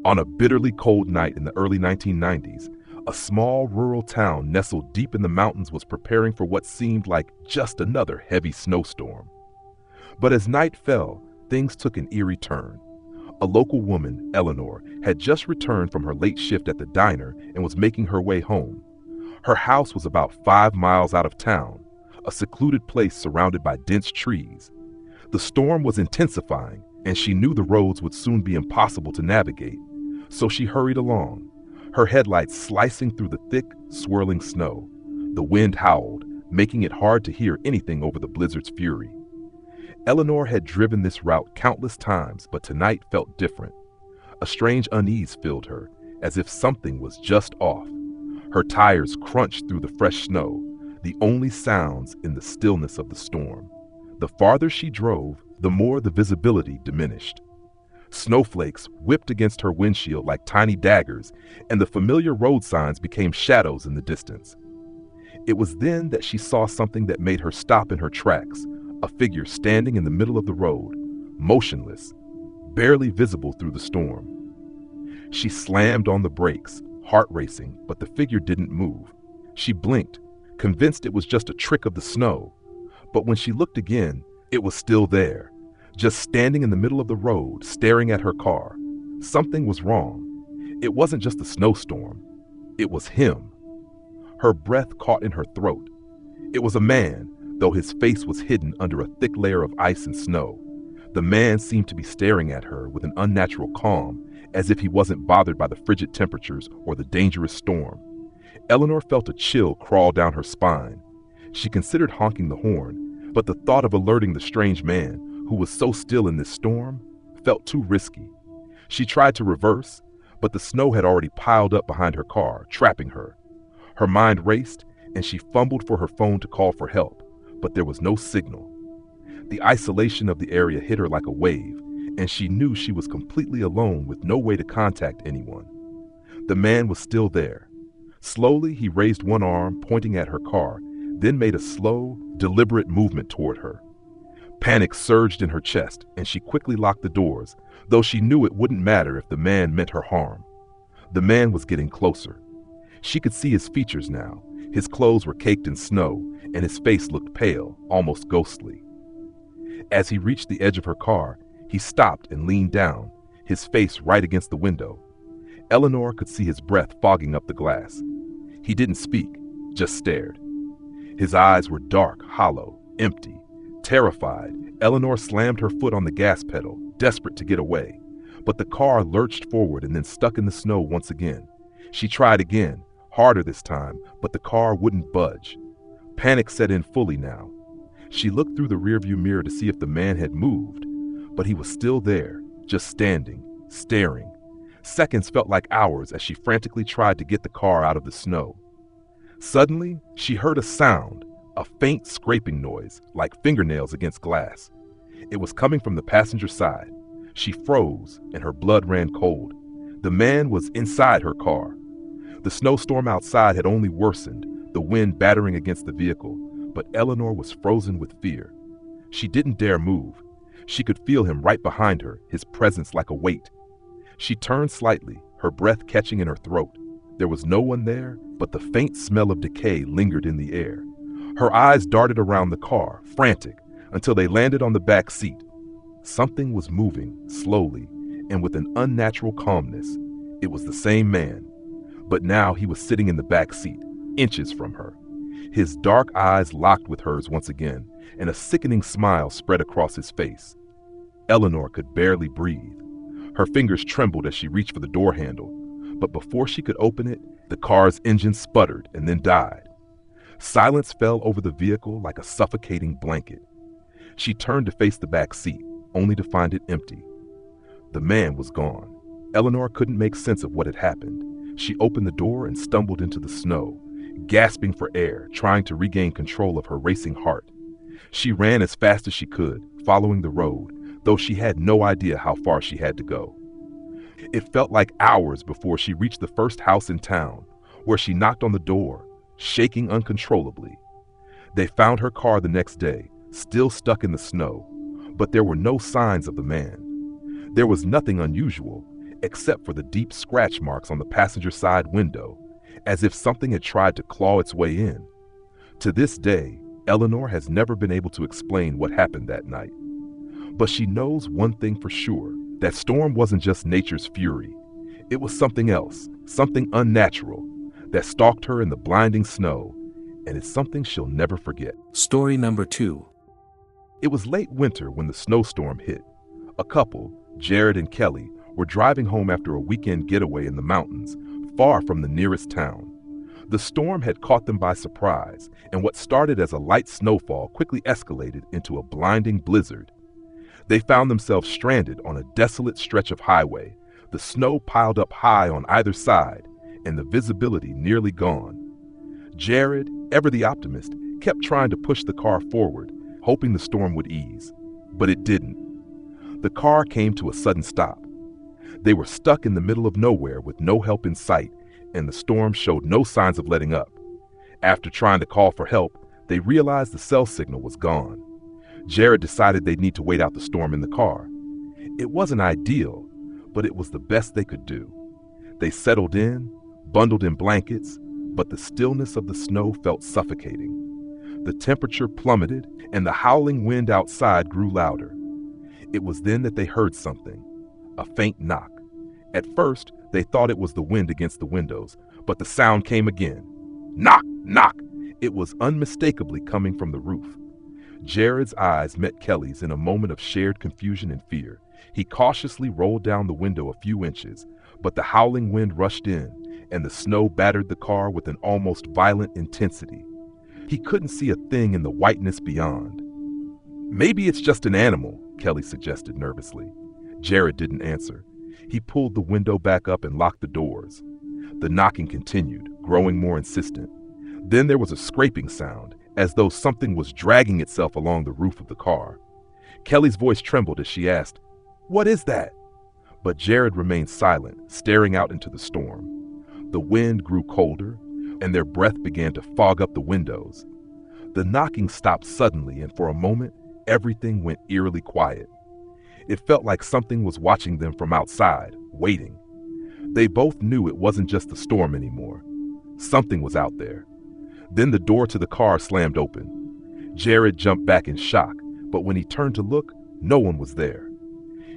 On a bitterly cold night in the early 1990s, a small rural town nestled deep in the mountains was preparing for what seemed like just another heavy snowstorm. But as night fell, things took an eerie turn. A local woman, Eleanor, had just returned from her late shift at the diner and was making her way home. Her house was about 5 miles out of town, a secluded place surrounded by dense trees. The storm was intensifying, and she knew the roads would soon be impossible to navigate. So she hurried along, her headlights slicing through the thick, swirling snow. The wind howled, making it hard to hear anything over the blizzard's fury. Eleanor had driven this route countless times, but tonight felt different. A strange unease filled her, as if something was just off. Her tires crunched through the fresh snow, the only sounds in the stillness of the storm. The farther she drove, the more the visibility diminished. Snowflakes whipped against her windshield like tiny daggers, and the familiar road signs became shadows in the distance. It was then that she saw something that made her stop in her tracks, a figure standing in the middle of the road, motionless, barely visible through the storm. She slammed on the brakes, heart racing, but the figure didn't move. She blinked, convinced it was just a trick of the snow. But when she looked again, it was still there, just standing in the middle of the road, staring at her car. Something was wrong. It wasn't just a snowstorm. It was him. Her breath caught in her throat. It was a man, though his face was hidden under a thick layer of ice and snow. The man seemed to be staring at her with an unnatural calm, as if he wasn't bothered by the frigid temperatures or the dangerous storm. Eleanor felt a chill crawl down her spine. She considered honking the horn, but the thought of alerting the strange man, who was so still in this storm, felt too risky. She tried to reverse, but the snow had already piled up behind her car, trapping her. Her mind raced, and she fumbled for her phone to call for help, but there was no signal. The isolation of the area hit her like a wave, and she knew she was completely alone with no way to contact anyone. The man was still there. Slowly, he raised one arm, pointing at her car, then made a slow, deliberate movement toward her. Panic surged in her chest, and she quickly locked the doors, though she knew it wouldn't matter if the man meant her harm. The man was getting closer. She could see his features now. His clothes were caked in snow, and his face looked pale, almost ghostly. As he reached the edge of her car, he stopped and leaned down, his face right against the window. Eleanor could see his breath fogging up the glass. He didn't speak, just stared. His eyes were dark, hollow, empty. Terrified, Eleanor slammed her foot on the gas pedal, desperate to get away. But the car lurched forward and then stuck in the snow once again. She tried again, harder this time, but the car wouldn't budge. Panic set in fully now. She looked through the rearview mirror to see if the man had moved, but he was still there, just standing, staring. Seconds felt like hours as she frantically tried to get the car out of the snow. Suddenly, she heard a sound, a faint scraping noise, like fingernails against glass. It was coming from the passenger side. She froze, and her blood ran cold. The man was inside her car. The snowstorm outside had only worsened, the wind battering against the vehicle, but Eleanor was frozen with fear. She didn't dare move. She could feel him right behind her, his presence like a weight. She turned slightly, her breath catching in her throat. There was no one there, but the faint smell of decay lingered in the air. Her eyes darted around the car, frantic, until they landed on the back seat. Something was moving, slowly, and with an unnatural calmness. It was the same man, but now he was sitting in the back seat, inches from her. His dark eyes locked with hers once again, and a sickening smile spread across his face. Eleanor could barely breathe. Her fingers trembled as she reached for the door handle, but before she could open it, the car's engine sputtered and then died. Silence fell over the vehicle like a suffocating blanket. She turned to face the back seat, only to find it empty. The man was gone. Eleanor couldn't make sense of what had happened. She opened the door and stumbled into the snow, gasping for air, trying to regain control of her racing heart. She ran as fast as she could, following the road, though she had no idea how far she had to go. It felt like hours before she reached the first house in town, where she knocked on the door, shaking uncontrollably. They found her car the next day, still stuck in the snow, but there were no signs of the man. There was nothing unusual. except for the deep scratch marks on the passenger side window, as if something had tried to claw its way in. To this day, Eleanor has never been able to explain what happened that night. But she knows one thing for sure, that storm wasn't just nature's fury. It was something else, something unnatural, that stalked her in the blinding snow, and it's something she'll never forget. Story number 2. It was late winter when the snowstorm hit. A couple, Jared and Kelly, were driving home after a weekend getaway in the mountains, far from the nearest town. The storm had caught them by surprise, and what started as a light snowfall quickly escalated into a blinding blizzard. They found themselves stranded on a desolate stretch of highway, the snow piled up high on either side, and the visibility nearly gone. Jared, ever the optimist, kept trying to push the car forward, hoping the storm would ease. But it didn't. The car came to a sudden stop. They were stuck in the middle of nowhere with no help in sight, and the storm showed no signs of letting up. After trying to call for help, they realized the cell signal was gone. Jared decided they'd need to wait out the storm in the car. It wasn't ideal, but it was the best they could do. They settled in, bundled in blankets, but the stillness of the snow felt suffocating. The temperature plummeted, and the howling wind outside grew louder. It was then that they heard something, a faint knock. At first, they thought it was the wind against the windows, but the sound came again. Knock, knock! It was unmistakably coming from the roof. Jared's eyes met Kelly's in a moment of shared confusion and fear. He cautiously rolled down the window a few inches, but the howling wind rushed in, and the snow battered the car with an almost violent intensity. He couldn't see a thing in the whiteness beyond. Maybe it's just an animal, Kelly suggested nervously. Jared didn't answer. He pulled the window back up and locked the doors. The knocking continued, growing more insistent. Then there was a scraping sound, as though something was dragging itself along the roof of the car. Kelly's voice trembled as she asked, "What is that?" But Jared remained silent, staring out into the storm. The wind grew colder, and their breath began to fog up the windows. The knocking stopped suddenly, and for a moment, everything went eerily quiet. It felt like something was watching them from outside, waiting. They both knew it wasn't just the storm anymore. Something was out there. Then the door to the car slammed open. Jared jumped back in shock, but when he turned to look, no one was there.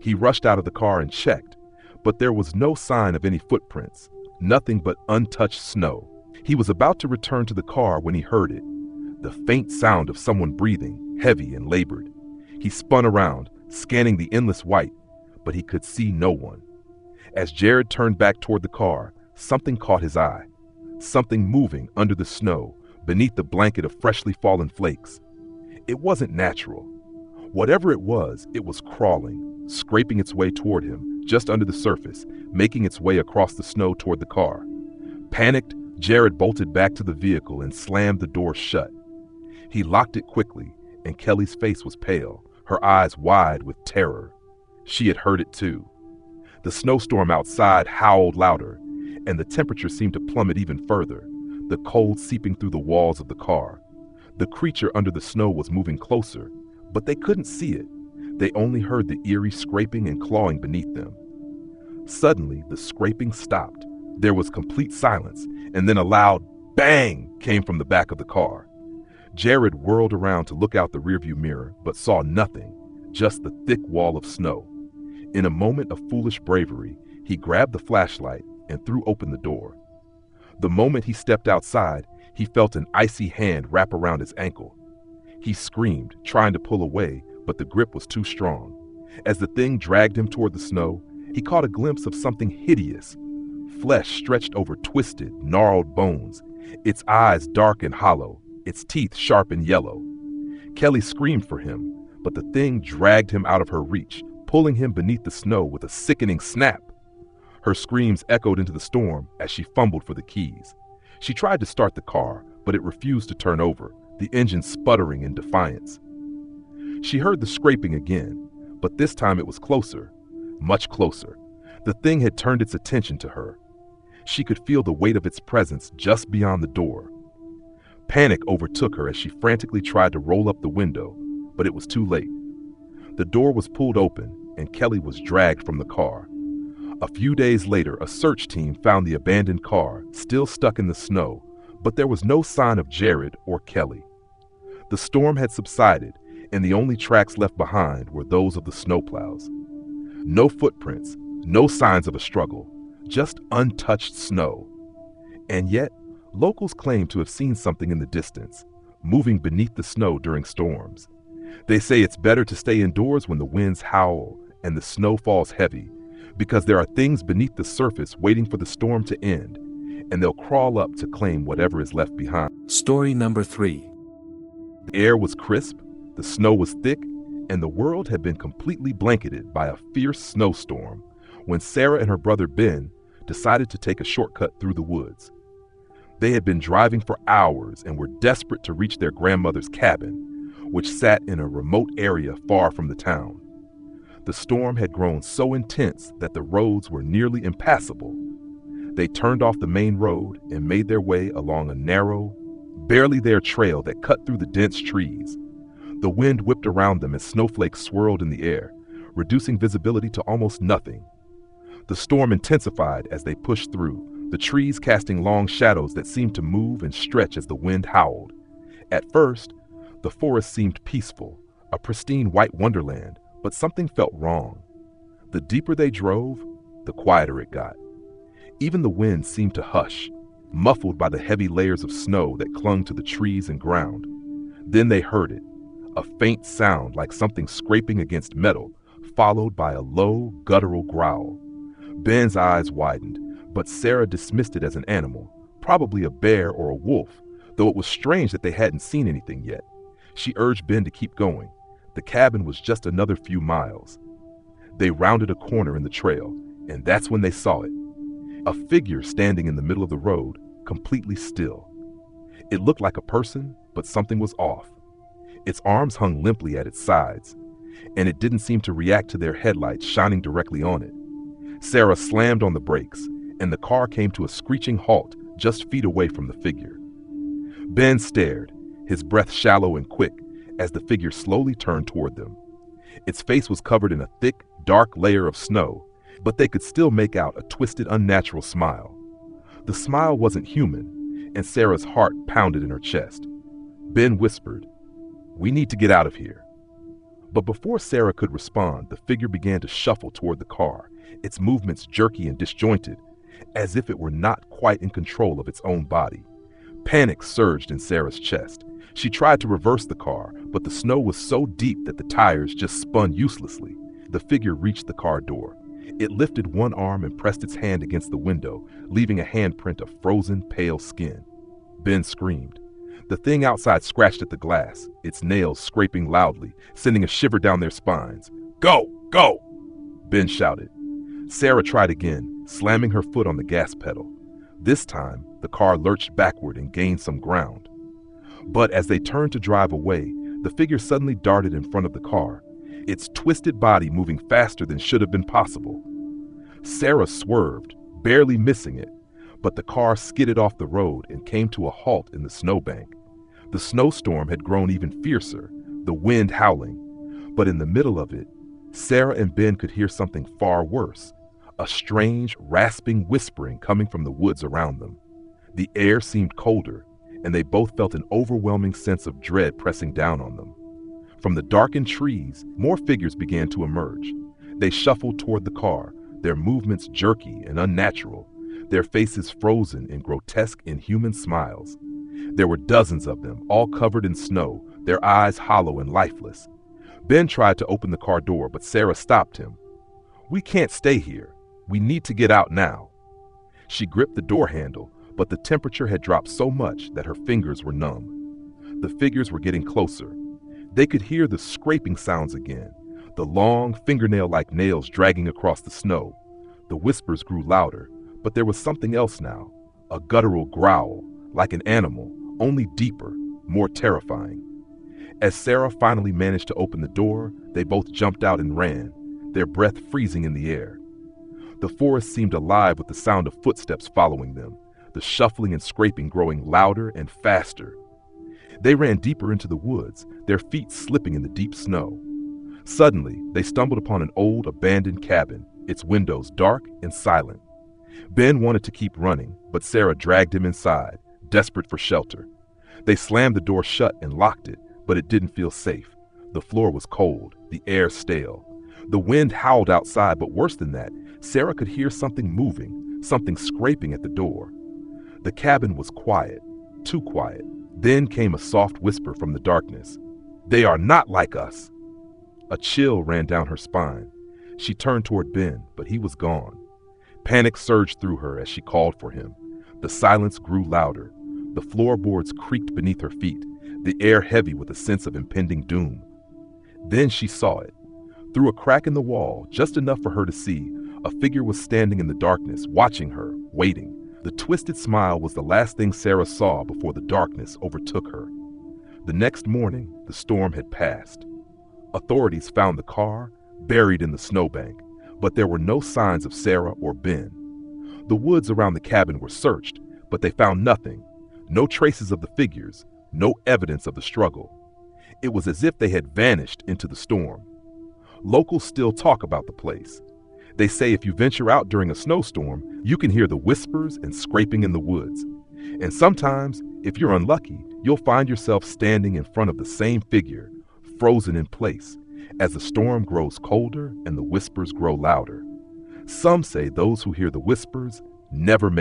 He rushed out of the car and checked, but there was no sign of any footprints, nothing but untouched snow. He was about to return to the car when he heard it, the faint sound of someone breathing, heavy and labored. He spun around, scanning the endless white, but he could see no one. As Jared turned back toward the car, something caught his eye. Something moving under the snow, beneath the blanket of freshly fallen flakes. It wasn't natural. Whatever it was crawling, scraping its way toward him, just under the surface, making its way across the snow toward the car. Panicked, Jared bolted back to the vehicle and slammed the door shut. He locked it quickly, and Kelly's face was pale, her eyes wide with terror. She had heard it too. The snowstorm outside howled louder, and the temperature seemed to plummet even further, the cold seeping through the walls of the car. The creature under the snow was moving closer, but they couldn't see it. They only heard the eerie scraping and clawing beneath them. Suddenly, the scraping stopped. There was complete silence, and then a loud bang came from the back of the car. Jared whirled around to look out the rearview mirror, but saw nothing, just the thick wall of snow. In a moment of foolish bravery, he grabbed the flashlight and threw open the door. The moment he stepped outside, he felt an icy hand wrap around his ankle. He screamed, trying to pull away, but the grip was too strong. As the thing dragged him toward the snow, he caught a glimpse of something hideous. Flesh stretched over twisted, gnarled bones, its eyes dark and hollow, its teeth sharp and yellow. Kelly screamed for him, but the thing dragged him out of her reach, pulling him beneath the snow with a sickening snap. Her screams echoed into the storm as she fumbled for the keys. She tried to start the car, but it refused to turn over, the engine sputtering in defiance. She heard the scraping again, but this time it was closer, much closer. The thing had turned its attention to her. She could feel the weight of its presence just beyond the door. Panic overtook her as she frantically tried to roll up the window, but it was too late. The door was pulled open, and Kelly was dragged from the car. A few days later, a search team found the abandoned car still stuck in the snow, but there was no sign of Jared or Kelly. The storm had subsided, and the only tracks left behind were those of the snowplows. No footprints, no signs of a struggle, just untouched snow. And yet, locals claim to have seen something in the distance, moving beneath the snow during storms. They say it's better to stay indoors when the winds howl and the snow falls heavy, because there are things beneath the surface waiting for the storm to end, and they'll crawl up to claim whatever is left behind. Story number 3. The air was crisp, the snow was thick, and the world had been completely blanketed by a fierce snowstorm when Sarah and her brother Ben decided to take a shortcut through the woods. They had been driving for hours and were desperate to reach their grandmother's cabin, which sat in a remote area far from the town. The storm had grown so intense that the roads were nearly impassable. They turned off the main road and made their way along a narrow, barely there trail that cut through the dense trees. The wind whipped around them as snowflakes swirled in the air, reducing visibility to almost nothing. The storm intensified as they pushed through, the trees casting long shadows that seemed to move and stretch as the wind howled. At first, the forest seemed peaceful, a pristine white wonderland, but something felt wrong. The deeper they drove, the quieter it got. Even the wind seemed to hush, muffled by the heavy layers of snow that clung to the trees and ground. Then they heard it, a faint sound like something scraping against metal, followed by a low, guttural growl. Ben's eyes widened, but Sarah dismissed it as an animal, probably a bear or a wolf, though it was strange that they hadn't seen anything yet. She urged Ben to keep going. The cabin was just another few miles. They rounded a corner in the trail, and that's when they saw it. A figure standing in the middle of the road, completely still. It looked like a person, but something was off. Its arms hung limply at its sides, and it didn't seem to react to their headlights shining directly on it. Sarah slammed on the brakes, and the car came to a screeching halt just feet away from the figure. Ben stared, his breath shallow and quick, as the figure slowly turned toward them. Its face was covered in a thick, dark layer of snow, but they could still make out a twisted, unnatural smile. The smile wasn't human, and Sarah's heart pounded in her chest. Ben whispered, "We need to get out of here." But before Sarah could respond, the figure began to shuffle toward the car, its movements jerky and disjointed, as if it were not quite in control of its own body. Panic surged in Sarah's chest. She tried to reverse the car, but the snow was so deep that the tires just spun uselessly. The figure reached the car door. It lifted one arm and pressed its hand against the window, leaving a handprint of frozen, pale skin. Ben screamed. The thing outside scratched at the glass, its nails scraping loudly, sending a shiver down their spines. "Go! Go!" Ben shouted. Sarah tried again, slamming her foot on the gas pedal. This time, the car lurched backward and gained some ground. But as they turned to drive away, the figure suddenly darted in front of the car, its twisted body moving faster than should have been possible. Sarah swerved, barely missing it, but the car skidded off the road and came to a halt in the snowbank. The snowstorm had grown even fiercer, the wind howling. But in the middle of it, Sarah and Ben could hear something far worse, a strange, rasping whispering coming from the woods around them. The air seemed colder, and they both felt an overwhelming sense of dread pressing down on them. From the darkened trees, more figures began to emerge. They shuffled toward the car, their movements jerky and unnatural, their faces frozen in grotesque, inhuman smiles. There were dozens of them, all covered in snow, their eyes hollow and lifeless. Ben tried to open the car door, but Sarah stopped him. "We can't stay here. We need to get out now." She gripped the door handle, but the temperature had dropped so much that her fingers were numb. The figures were getting closer. They could hear the scraping sounds again, the long, fingernail-like nails dragging across the snow. The whispers grew louder, but there was something else now, a guttural growl, like an animal, only deeper, more terrifying. As Sarah finally managed to open the door, they both jumped out and ran, their breath freezing in the air. The forest seemed alive with the sound of footsteps following them, the shuffling and scraping growing louder and faster. They ran deeper into the woods, their feet slipping in the deep snow. Suddenly, they stumbled upon an old, abandoned cabin. its windows dark and silent. Ben wanted to keep running, but Sarah dragged him inside, desperate for shelter. They slammed the door shut and locked it, but it didn't feel safe. The floor was cold, the air stale. The wind howled outside, but worse than that, Sarah could hear something moving, something scraping at the door. The cabin was quiet, too quiet. Then came a soft whisper from the darkness. "They are not like us." A chill ran down her spine. She turned toward Ben, but he was gone. Panic surged through her as she called for him. The silence grew louder. The floorboards creaked beneath her feet, the air heavy with a sense of impending doom. Then she saw it. Through a crack in the wall, just enough for her to see, a figure was standing in the darkness, watching her, waiting. The twisted smile was the last thing Sarah saw before the darkness overtook her. The next morning, the storm had passed. Authorities found the car buried in the snowbank, but there were no signs of Sarah or Ben. The woods around the cabin were searched, but they found nothing. No traces of the figures, no evidence of the struggle. It was as if they had vanished into the storm. Locals still talk about the place. They say if you venture out during a snowstorm, you can hear the whispers and scraping in the woods. And sometimes, if you're unlucky, you'll find yourself standing in front of the same figure, frozen in place, as the storm grows colder and the whispers grow louder. Some say those who hear the whispers never make